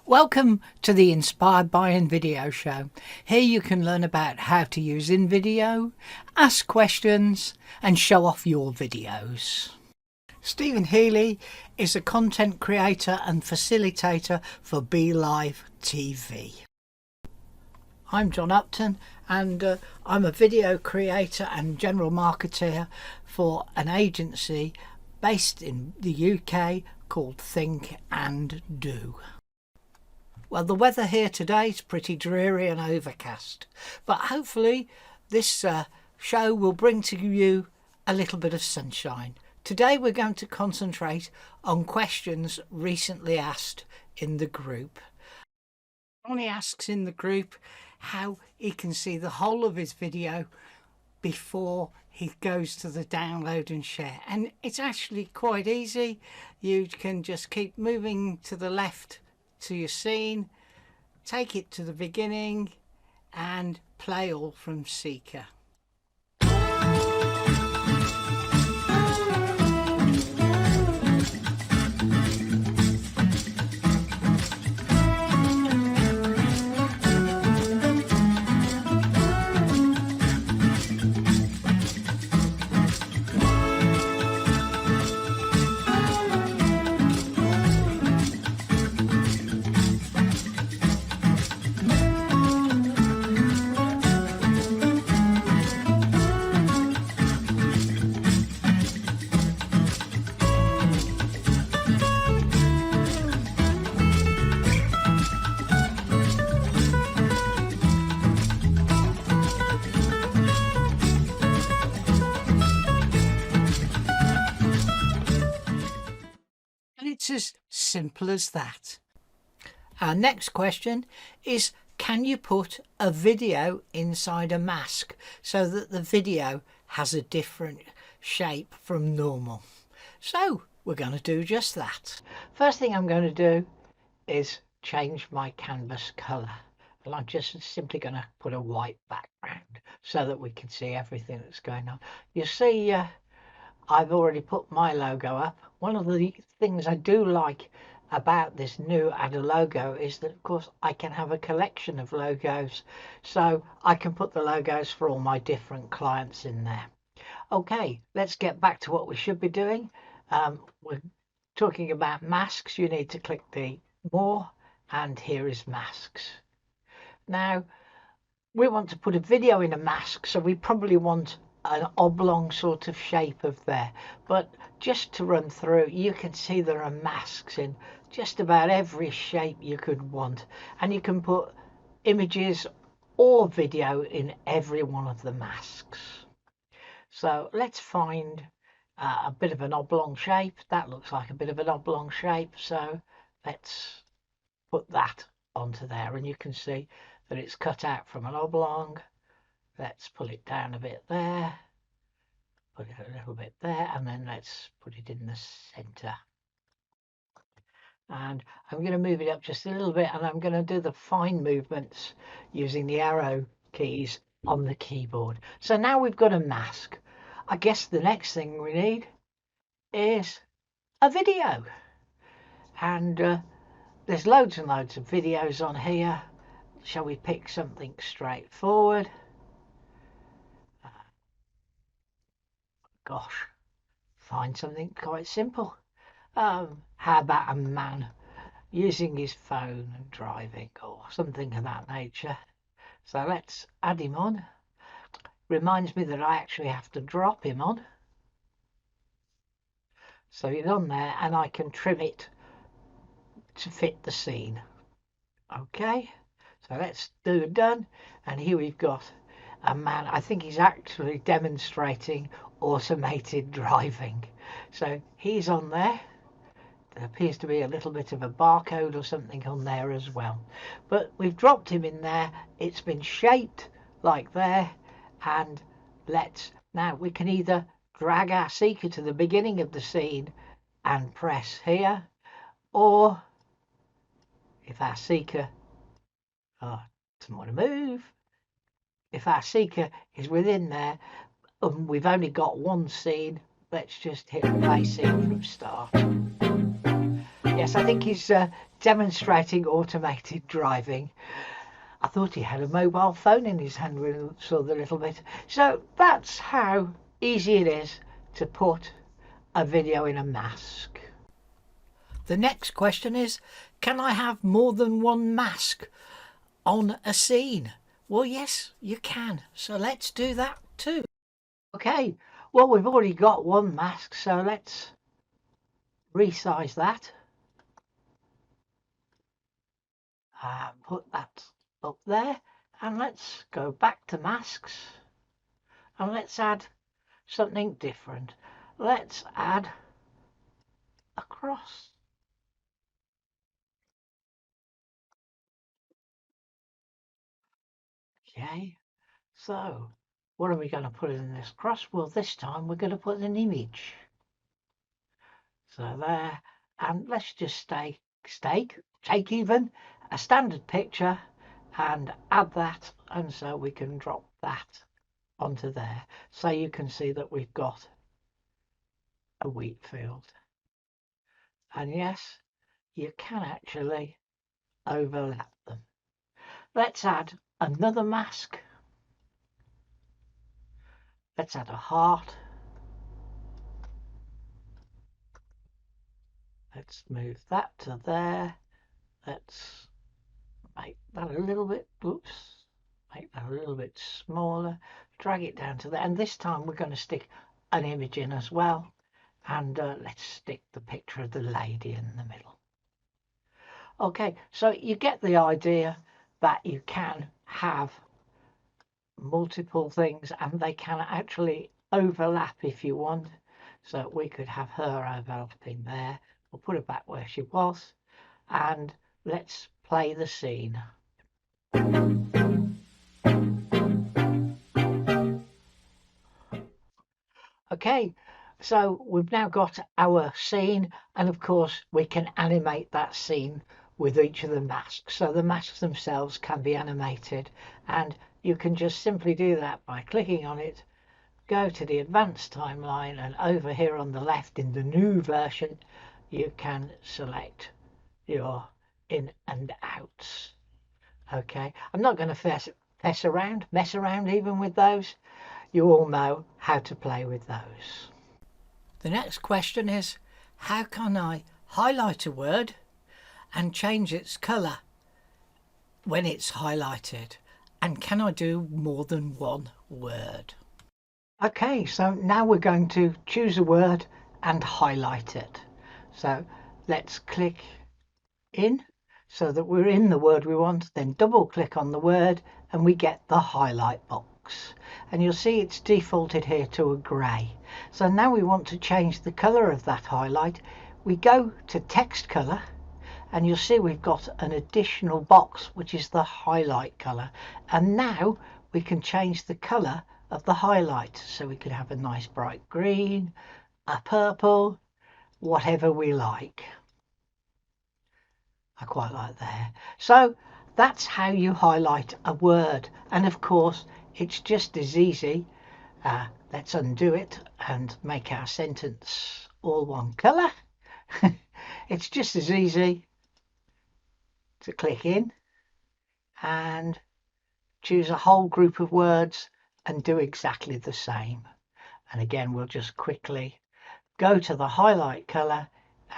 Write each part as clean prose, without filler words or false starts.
Welcome to the Inspired by Invideo show. Here you can learn about how to use Invideo, ask questions and show off your videos. Stephen Healy is a content creator and facilitator for Be Live TV. I'm John Upton and I'm a video creator and general marketer for an agency based in the UK called Think and Do. Well, the weather here today is pretty dreary and overcast, but hopefully this show will bring to you a little bit of sunshine. Today we're going to concentrate on questions recently asked in the group. Ronnie asks in the group how he can see the whole of his video before he goes to the download and share, and it's actually quite easy. You can just keep moving to the left to your scene, take it to the beginning and play all from Seeker. It's as simple as that. Our next question is, can you put a video inside a mask so that the video has a different shape from normal? So we're going to do just that. First thing I'm going to do is change my canvas colour, and I'm just simply going to put a white background so that we can see everything that's going on. You see, I've already put my logo up. One of the things I do like about this new Add a Logo is that, of course, I can have a collection of logos, so I can put the logos for all my different clients in there. Okay, let's get back to what we should be doing. We're talking about masks. You need to click the More, and here is masks. Now, we want to put a video in a mask, so we probably want an oblong sort of shape of there, but just to run through, you can see there are masks in just about every shape you could want, and you can put images or video in every one of the masks. So let's find a bit of an oblong shape. That looks like a bit of an oblong shape, so let's put that onto there, and you can see that it's cut out from an oblong. Let's pull it down a bit there, put it a little bit there, and then let's put it in the center. And I'm going to move it up just a little bit, and I'm going to do the fine movements using the arrow keys on the keyboard. So now we've got a mask. I guess the next thing we need is a video. And there's loads and loads of videos on here. Shall we pick something straightforward? Gosh, find something quite simple. How about a man using his phone and driving, or something of that nature? So let's add him on. Reminds me that I actually have to drop him on. So he's on there, and I can trim it to fit the scene. Okay, so let's do done, and here we've got a man. I think he's actually demonstrating automated driving. So he's on there. There appears to be a little bit of a barcode or something on there as well. But we've dropped him in there. It's been shaped like there. And now we can either drag our seeker to the beginning of the scene and press here, or if our seeker doesn't want to move, if our seeker is within there and we've only got one scene, let's just hit play scene from start. Yes, I think he's demonstrating automated driving. I thought he had a mobile phone in his hand when I saw the little bit. So that's how easy it is to put a video in a mask. The next question is, can I have more than one mask on a scene? Well, yes, you can. So let's do that too. Okay, well, we've already got one mask, so let's resize that. Put that up there, and let's go back to masks, and let's add something different. Let's add a cross. Okay, so what are we going to put in this cross? Well, this time we're going to put an image. So there, and let's just take even a standard picture and add that, and so we can drop that onto there. So you can see that we've got a wheat field. And yes, you can actually overlap them. Let's add another mask. Let's add a heart. Let's move that to there. Let's make that a little bit, make that a little bit smaller. Drag it down to there. And this time we're going to stick an image in as well. And let's stick the picture of the lady in the middle. Okay, so you get the idea that you can have multiple things and they can actually overlap if you want. So we could have her overlapping there. We'll put her back where she was, and let's play the scene. Okay, so we've now got our scene, and of course we can animate that scene with each of the masks. So the masks themselves can be animated, and you can just simply do that by clicking on it, go to the advanced timeline, and over here on the left in the new version you can select your in and outs. Okay, I'm not going to mess around even with those. You all know how to play with those. The next question is, how can I highlight a word and change its colour when it's highlighted? And can I do more than one word? Okay, so now we're going to choose a word and highlight it. So let's click in so that we're in the word we want, then double click on the word and we get the highlight box. And you'll see it's defaulted here to a grey. So now we want to change the colour of that highlight. We go to text colour, and you'll see we've got an additional box which is the highlight colour, and now we can change the colour of the highlight. So we could have a nice bright green, a purple, whatever we like. I quite like there. So that's how you highlight a word, and of course it's just as easy. Let's undo it and make our sentence all one colour. It's just as easy to click in and choose a whole group of words and do exactly the same. And again, we'll just quickly go to the highlight colour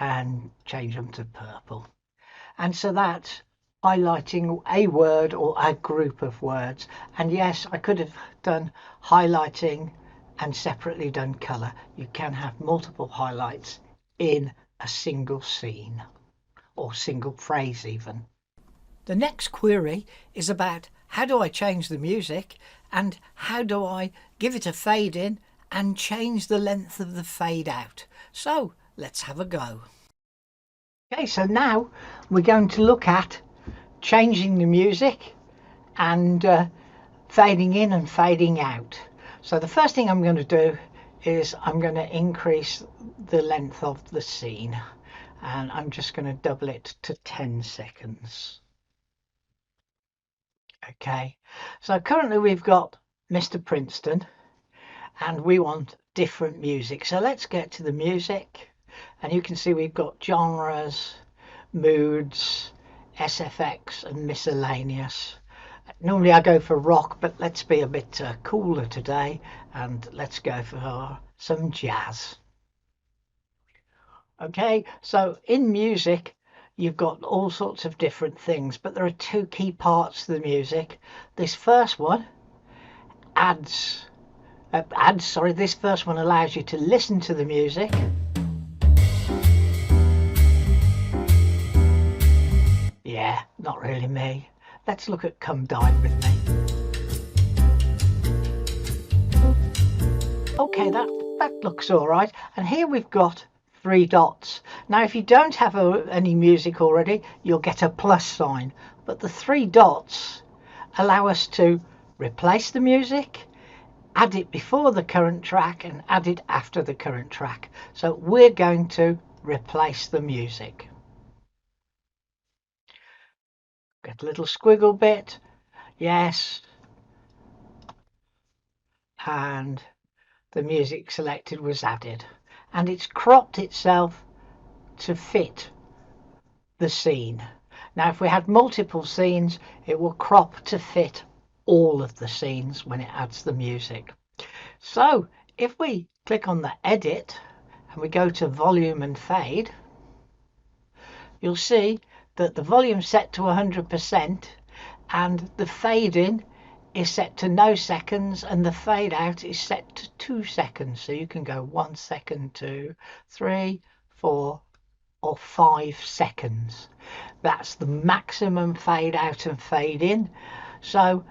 and change them to purple. And so that's highlighting a word or a group of words. And yes, I could have done highlighting and separately done colour. You can have multiple highlights in a single scene or single phrase even. The next query is about how do I change the music and how do I give it a fade in and change the length of the fade out. So let's have a go. Okay, so now we're going to look at changing the music and fading in and fading out. So the first thing I'm going to do is I'm going to increase the length of the scene, and I'm just going to double it to 10 seconds. Okay, so currently we've got Mr. Princeton and we want different music. So let's get to the music, and you can see we've got genres, moods, SFX and miscellaneous. Normally I go for rock, but let's be a bit cooler today and let's go for some jazz. Okay, so in music you've got all sorts of different things, but there are two key parts to the music. This first one this first one allows you to listen to the music. Yeah, not really me. Let's look at Come Dine With Me. Okay, that looks all right. And here we've got 3 dots. Now, if you don't have any music already, you'll get a plus sign. But the 3 dots allow us to replace the music, add it before the current track, and add it after the current track. So we're going to replace the music. Get a little squiggle bit. Yes. And the music selected was added. And it's cropped itself to fit the scene. Now, if we had multiple scenes, it will crop to fit all of the scenes when it adds the music. So if we click on the edit and we go to volume and fade, you'll see that the volume set to 100% and the fade in is set to no seconds and the fade out is set to 2 seconds. So you can go 1 second, 2, 3, 4 or 5 seconds. That's the maximum fade out and fade in. So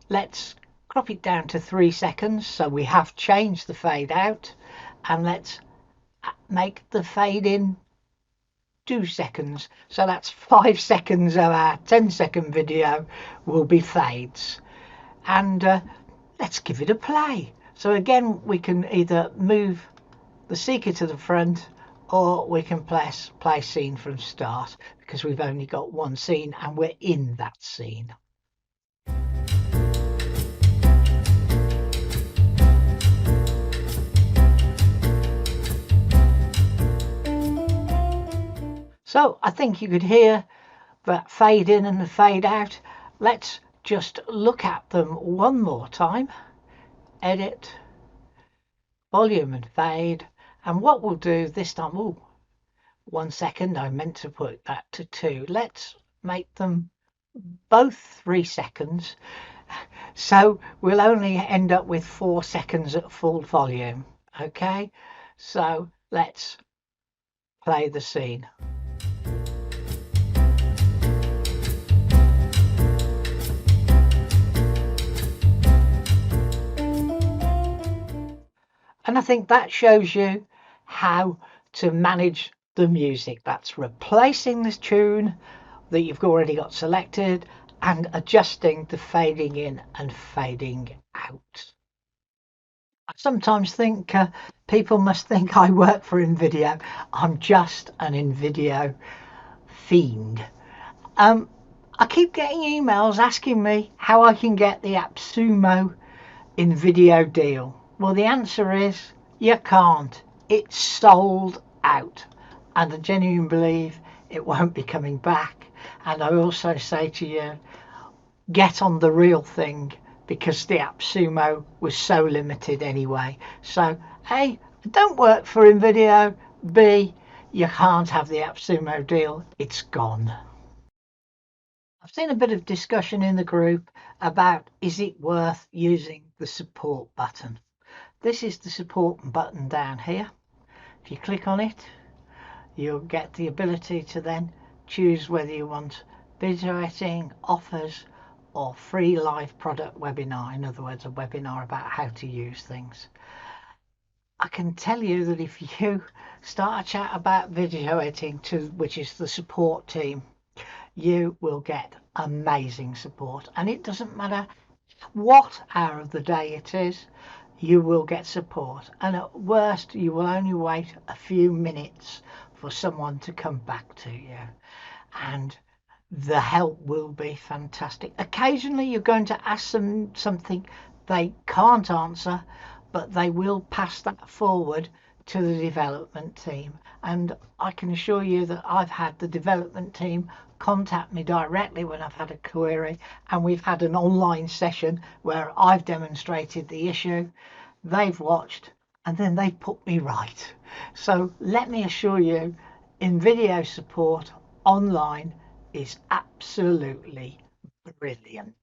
let's crop it down to 3 seconds. So we have changed the fade out, and let's make the fade in 2 seconds. So that's 5 seconds of our 10-second video will be fades. And let's give it a play. So again, we can either move the seeker to the front, or we can play scene from start, because we've only got one scene and we're in that scene. So I think you could hear that fade in and the fade out. Let's just look at them one more time. Edit, volume and fade. And what we'll do this time, 1 second, I meant to put that to 2. Let's make them both 3 seconds. So we'll only end up with 4 seconds at full volume. Okay, so let's play the scene. And I think that shows you how to manage the music. That's replacing the tune that you've already got selected and adjusting the fading in and fading out. I sometimes think people must think I work for Invideo. I'm just an Invideo fiend. I keep getting emails asking me how I can get the AppSumo Invideo deal. Well, the answer is you can't. It's sold out, and I genuinely believe it won't be coming back. And I also say to you, get on the real thing, because the AppSumo was so limited anyway. So A, I don't work for Invideo. B, you can't have the AppSumo deal. It's gone. I've seen a bit of discussion in the group about, is it worth using the support button? This is the support button down here. If you click on it, you'll get the ability to then choose whether you want video editing, offers, or free live product webinar. In other words, a webinar about how to use things. I can tell you that if you start a chat about video editing, which is the support team, you will get amazing support. And it doesn't matter what hour of the day it is, you will get support. And at worst, you will only wait a few minutes for someone to come back to you. And the help will be fantastic. Occasionally you're going to ask them something they can't answer, but they will pass that forward to the development team, and I can assure you that I've had the development team contact me directly when I've had a query, and we've had an online session where I've demonstrated the issue, they've watched, and then they've put me right. So let me assure you, Invideo support online is absolutely brilliant.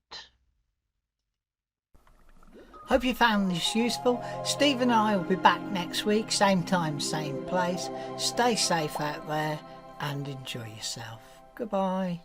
Hope you found this useful. Steve and I will be back next week, same time, same place. Stay safe out there and enjoy yourself. Goodbye.